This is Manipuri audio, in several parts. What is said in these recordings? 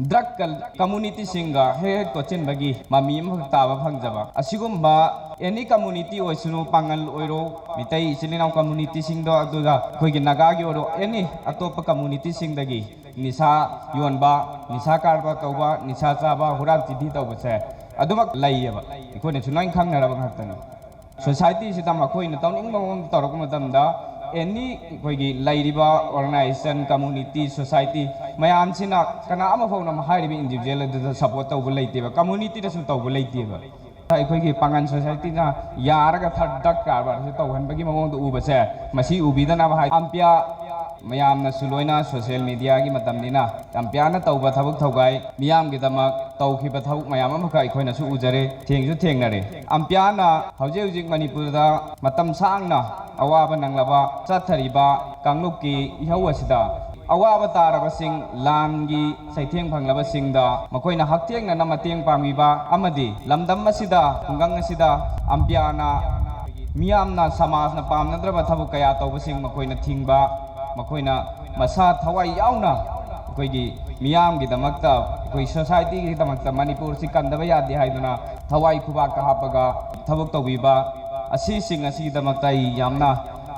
ड्रग कम्युनिटी सिंगा हे कोचिन बगी मामी ताब फंगजबा असिगुम्बा एनी कम्युनिटी ओइसुनु पांगल ओइरो मितै इचिलिनाव कम्युनिटी सिंगदो अदुगा खोइगी नागागी ओरो एनी अतोप कम्युनिटी सिंगदगी निसा योनबा निसा कारबा तौबा निसा चाबा हुरान चिथि तौबसे अदुमक लैयबा इखोने सुनाइ खंगनरबा खतनी सोसाइटी सिदा मखोइना तौनिंग मम तौरक मतमदा एनी कोई लाइरिबा ऑर्गेनाइजेशन कम्युनिटी सोसाइटी मयाम सिना कना अमा फौना हाइरिबि इंडिविजुअल द सपोर्ट तौब लैतेबा कम्युनिटी दसु तौब लैतेबा अखोइगी पांगन सोसाइटी ना यारगा थर्डक कारबा तौहनबगी मगोंद उबसे मसी उबिदना हाइ अम्पिया मयामना सुलोइना सोशल मीडिया की मतमनिना अम्पियाना तौबा थबक थौगाई मियाम की दमक तौखिबा थबक मयाम अमखा अखोइना सु उजरे थेंगसु थेंगनरे अम्पियाना हौजे हौजिक मणिपुरदा मतम सांगना अवाबा नंगलाबा चथरिबा कांगलुपकी इहौ असिदा अवाबा तारबसिंग लानगी सैथेंग फंगलाबसिंगदा मखोइना हक्थेंगना मतेंग पांगिबा अमदि लमदम असिदा खुंगंग असिदा अम्पियाना मियामना समाजना पामनद्रबा थबक कया तौबसिंग मखोइना थिंगबा मखोइना मसा थवाई याउना अखोइगी मियामगिदमक्ता अखोइ सोसाइटीगिदमक्ता मणिपुर सि कंदबा यादे हाइदुना थवाई खुबाक हापगा थबक तौबिबा असिसिंग असिगिदमक्ता यामना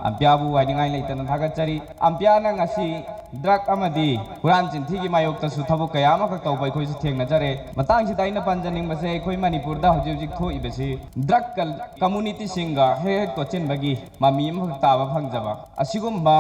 अम्पियाबु वाइनिंगाइ लेतना थागतचरी अम्पियाना ngasi ड्रग अमदी हुरान चिंथीगी मायोक्तसु थबक कया अमखक तौबा अखोइसु थेंगनजरे मतंगसिदा आइना पांजनिंगबसे अखोइ मणिपुरदा हौजिक थोइबसि ड्रग कम्युनिटी सिंगा हे कोचिनबगी मामी अमखक ताबा फंगजबा असिगुम्बा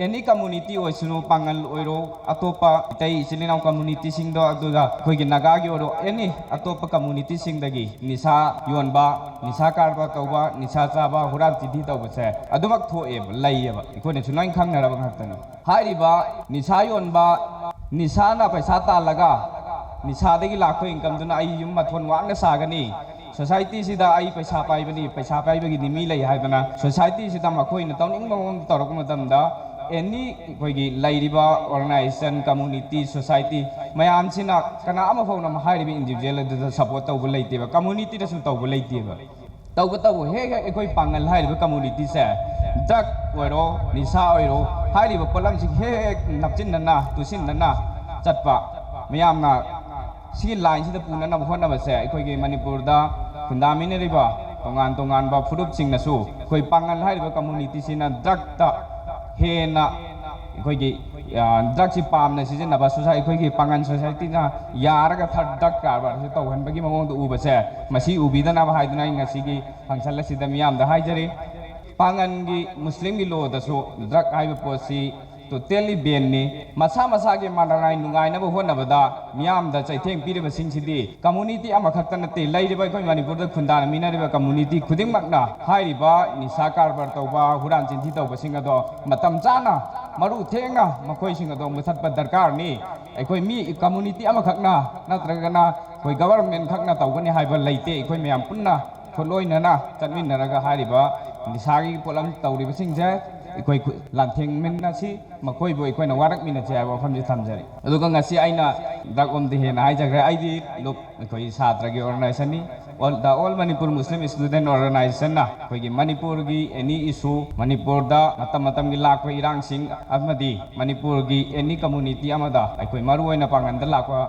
एनी कम्युनिटी ओइसुनु पांगल ओइरो अतोपा इतै इचिलिनाव कम्युनिटी सिंगदो अदुगा खोइगी नागागी ओरो एनी अतोपा कम्युनिटी सिंगदगी निसा योनबा निसा कारबा तौबा निसा चाबा हुरान चिथि तौबसे अदुमक थोएब लैयबा इखोने सुनाइ खंगनरबा खतनी हाइरिबा निसा योनबा निसाना पैसा तालगा निसादगी लाखो इनकम दुना आई युम मथोन वांगना सागनी सोसाइटी सिदा आई पैसा पाइबनी पैसा पाइबगी निमी लै हाइदना सोसाइटी सिदा मखोइना तौनिंग मम तौरक मतमदा एनी कोई लाइरिबा ऑर्गेनाइजेशन कम्युनिटी सोसाइटी मयाम सिना कना अमा फौना हाइरिबि इंडिविजुअल द सपोर्ट तौब लैतेबा कम्युनिटी दसु तौब लैतेबा तौब हे अखोइ पांगल हाइरिबा कम्युनिटी से ड्रग ओइरो निसा ओइरो हाइरिबा पोलम सि हे नपचिनना तुसिनना चटपा मयामना सी लाइन सिदा पुनना होनबसे अखोइगे मणिपुरदा खुंदामिनरिबा तोंगान तोंगानबा फुरुप सिंगनसु अखोइ पांगल हाइरिबा कम्युनिटी सिना ड्रग ता हेना अखोइगी ड्रग सि पामना सिजनबा सोसाइटी अखोइगी पांगन सोसाइटी ना यारगा थर्डक कारबा तौहनबगी मगोंद उबसे मसी उबिदना हाइदुना ngasiगी फंक्शन लसिदा मियामदा हाइजरी पांगनगी मुस्लिम की लो दसु ड्रग हाइबा पोसी टोटली बेननी मसा मसा के मानराई नुगाइनबा होनबदा मियामदा चैथेंग पिरिबा सिंगसिदी कम्युनिटी अमखक्ता नते लैरिबा अखोइ मणिपुरदा खुंदाना मिनारिबा कम्युनिटी खुदिंगमक्ना हाइरिबा निसा कारबार तौबा हुरान चिंथि तौबा सिंगदो मतम चाना मरु थेंगा मखोइ सिंगदो मुथतपा दरकारनी अखोइ मी कम्युनिटी अमखक्ना नत्रगना अखोइ गवर्नमेंट खक्ना तौगनी हाइबा लैते अखोइ मयाम पुन्ना खोलोइनना चटमिनरगा हाइरिबा निसागी पोलम तौरिबा सिंगजे अखोइ लांथेंमिनसी मखोइबो अखोइना वारकमिनचे हाइबा वफमजे थमजरी अदुगा ngasi aina ड्रग ओम दे हेना हाइजग्रे आइदि लोक अखोइ छात्रगी ऑर्गेनाइजेशन ऑल मणिपुर मुस्लिम स्टूडेंट ऑर्गेनाइजेशन ना अखोइगी मणिपुर की एनी इशू मणिपुर दा मतम की लाखो इरांगसिंग अमदी मणिपुर की एनी कम्युनिटी अमदा अखोइ मरुओइना पांगनदा लाखो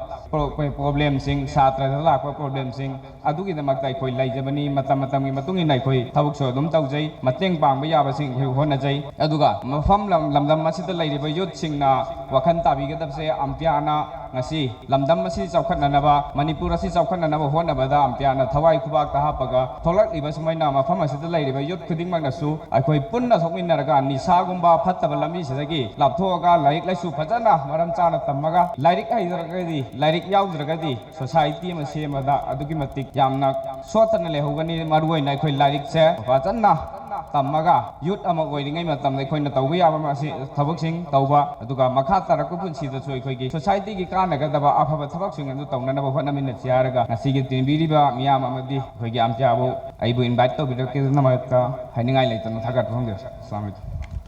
प्रॉब्लम सिंग छात्र लाखो प्रॉब्लम सिंग अदुगी दमक्ता अखोइ लैजबनी मतम की मतुंगिना अखोइ थबक सो दुम तौजै मतेंग पांगबा याबसिंग अखोइ होनजै अदुगा मफम लमदम मसिदा लैरिबा youth सिंगना वखन ताबिगदबसे अम्पियाना ngasi lamdam asi chawkhatnanaba manipur asi chawkhatnanaba honabada ampiana thawai khubak ta hapaga tholak iba sumaina mafam asida lairiba yot khuding magnasu akhoi punna thokminnaraga nisa gumba phattaba lambi sidagi lapthoga laik laisu phajana maram chana tamaga lairik haidragadi lairik yauddragadi society ma semada adugi matik yamna sotana lehogani maruoina akhoi lairik se phajana तमगा यूथ अमा ओइरिङै मतम अखोइना तौबा याबा मासी थबकसिंग तौबा अदुगा मखा तरकु पुन्सिदा सो अखोइगी सोसाइटी की कानगदबा अफबा थबकसिंग अदु तौननबा होनमिन चियारगा नसिगी तिनबिरिबा मियाम अमदी अखोइगी आमचाबो आइबु इनभाइट तौबिरके नमक्ता हाइनिङाइ लेतन थागत फंगे अस्सलाम वालेकुम।